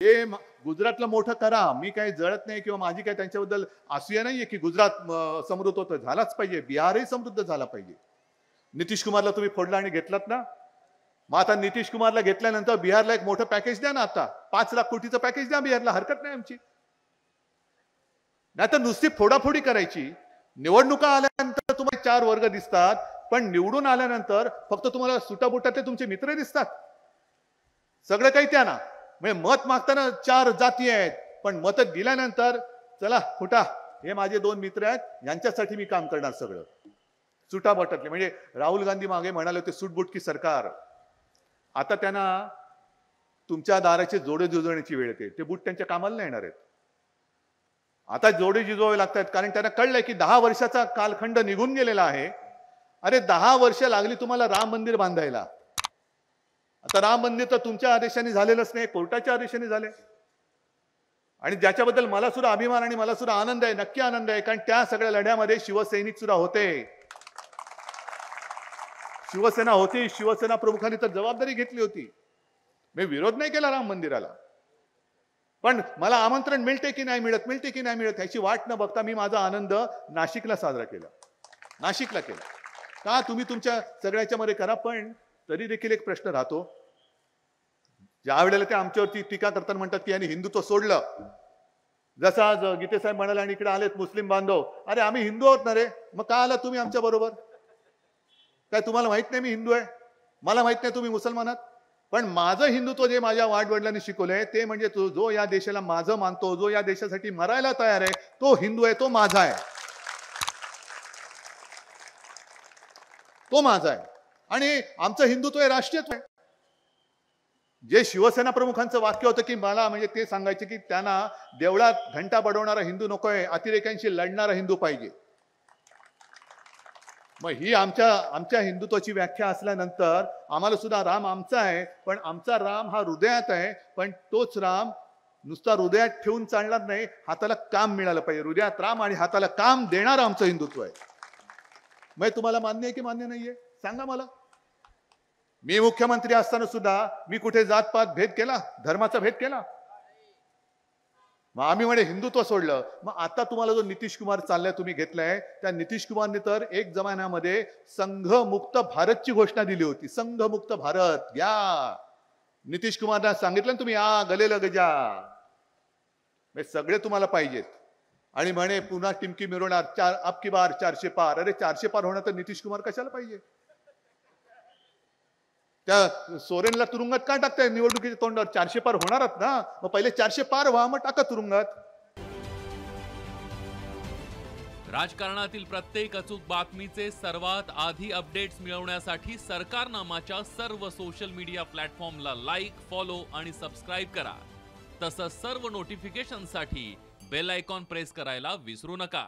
हे गुजरातला मोठं करा, मी काही जळत नाही किंवा माझी काही त्यांच्याबद्दल असूया नाहीये की गुजरात समृद्ध होतं, झालाच पाहिजे. बिहारही समृद्ध झाला पाहिजे. नितीश कुमारला तुम्ही फोडला आणि घेतलात ना. मग आता नितीश कुमारला घेतल्यानंतर बिहारला एक मोठं पॅकेज द्या ना. आता 5 लाख कोटीचं पॅकेज द्या बिहारला, हरकत नाही आमची. नाही तर नुसती फोडाफोडी करायची. निवडणुका आल्यानंतर तुम्हाला 4 वर्ग दिसतात, पण निवडून आल्यानंतर फक्त तुम्हाला सुटाबुटातले तुमचे मित्र दिसतात. सगळं काही त्या ना. म्हणजे मत मागताना 4 जाती आहेत, पण मत दिल्यानंतर चला फुटा, हे माझे 2 मित्र आहेत, यांच्यासाठी मी काम करणार सगळं. सुटाबटातले. म्हणजे राहुल गांधी मागे म्हणाले होते सुटबुटकी सरकार. आता त्यांना तुमच्या दाराचे जोडे जुजवण्याची वेळ येते. ते बूट त्यांच्या कामाला नाही येणार आहेत. आता जोडे जिजवावे लागतात, कारण त्यांना कळलंय की 10 वर्षाचा कालखंड निघून गेलेला आहे. अरे 10 वर्ष लागली तुम्हाला राम मंदिर बांधायला. आता राम मंदिर तर तुमच्या आदेशाने झालेलंच नाही, कोर्टाच्या आदेशाने झाले. आणि ज्याच्याबद्दल मला सुद्धा अभिमान आणि मला सुद्धा आनंद आहे, नक्की आनंद आहे, कारण त्या सगळ्या लढ्यामध्ये शिवसैनिक सुद्धा होते. शिवसेना होती, शिवसेना प्रमुखांनी तर जबाबदारी घेतली होती. मी विरोध नाही केला राम मंदिराला, पण मला आमंत्रण मिळते की नाही मिळत ह्याची वाट न बघता मी माझा आनंद नाशिकला साजरा केला. नाशिकला केला का? तुम्ही तुमच्या सगळ्याच्या मध्ये करा, पण तरी देखील एक प्रश्न राहतो. ज्या वेळेला ते आमच्यावरती टीका करताना म्हणतात की यांनी हिंदुत्व सोडलं, जसं आज गीते साहेब म्हणाले आणि इकडे आलेत मुस्लिम बांधव, अरे आम्ही हिंदू आहोत ना रे, मग का आला तुम्ही आमच्या बरोबर? काय तुम्हाला माहित नाही मी हिंदू आहे? मला माहित नाही तुम्ही मुसलमान आहात? पण माझं हिंदुत्व जे माझ्या वाडवडिलांनी शिकवलंय ते म्हणजे जो या देशाला माझं मानतो, जो या देशासाठी मरायला तयार आहे, तो हिंदू आहे, तो माझा आहे, तो माझा आहे. आणि आमचं हिंदुत्व हे राष्ट्रीयत्व आहे. जे शिवसेना प्रमुखांचं वाक्य होतं की मला म्हणजे ते सांगायचे की त्यांना देवळात घंटा बडवणारा हिंदू नकोय, अतिरेक्यांशी लढणारा हिंदू पाहिजे. मग ही आमच्या हिंदुत्वाची व्याख्या असल्यानंतर आम्हाला सुद्धा राम आमचा आहे, पण आमचा राम हा हृदयात आहे. पण तोच राम नुसता हृदयात ठेवून चालणार नाही, हाताला काम मिळालं पाहिजे. हृदयात राम आणि हाताला काम देणारं आमचं हिंदुत्व आहे. मग तुम्हाला मान्य आहे की मान्य नाहीये? सांगा मला. मी मुख्यमंत्री असताना सुद्धा मी कुठे जातपात भेद केला, धर्माचा भेद केला? मग आम्ही म्हणे हिंदुत्व सोडलं. मग आता तुम्हाला जो नितीश कुमार चाललाय, तुम्ही घेतलाय, त्या नितीश कुमारने तर एक जमान्यामध्ये संघमुक्त भारतची घोषणा दिली होती. संघमुक्त भारत घ्या. नितीश कुमारला सांगितलं ना तुम्ही, आ गले लग जा, सगळे तुम्हाला पाहिजेत. आणि म्हणे पुन्हा टिमकी मिरवणार, अब की बार 400 पार. अरे 400 पार होणार तर नितीश कुमार कशाला पाहिजे? त्या सोरेनला तुरुंगात का टाकताय निवडणुकीच्या तोंडावर? 400 पार होणारच ना, मग पहिले 400 पार व्हा, मग टाका तुरुंगात. राजकारणातील प्रत्येक अचूक बातमीचे सर्वात आधी अपडेट्स मिळवण्यासाठी सरकारनामाच्या सर्व सोशल मीडिया प्लॅटफॉर्मला लाईक, फॉलो आणि सबस्क्राईब करा. तसंच सर्व नोटिफिकेशनसाठी बेल आयकॉन प्रेस करायला विसरू नका.